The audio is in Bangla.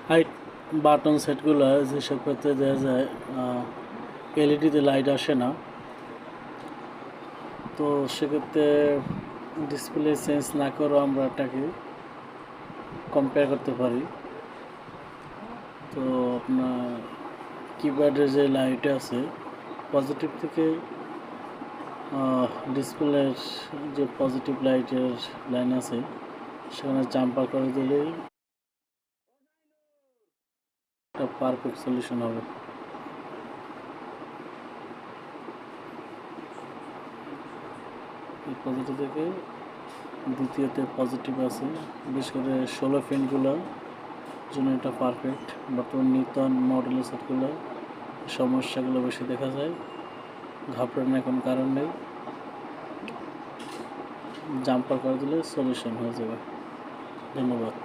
হাইট বাটন সেটগুলো যেসব ক্ষেত্রে দেখা যায় এলইডিতে লাইট আসে না, তো সেক্ষেত্রে ডিসপ্লে চেঞ্জ না করেও আমরা এটাকে কম্পেয়ার করতে পারি। তো আপনার কিপ্যাডের যে লাইট আছে পজিটিভ থেকে ডিসপ্লের যে পজিটিভ লাইটের লাইন আছে সেখানে জাম্পার করে দিলেই একটা পারফেক্ট সলিউশন হবে। এই পজিটিভ থেকে দ্বিতীয়তে পজিটিভ আছে, বিশেষ করে 16 পিনগুলো জন্য এটা পারফেক্ট। বর্তমান নতুন মডেলের সেটগুলো সমস্যাগুলো বেশি দেখা যায়, ঘাবড়ানোর কোনো কারণ নেই, জাম্পার করে দিলে সলিউশন হয়ে যাবে। ধন্যবাদ।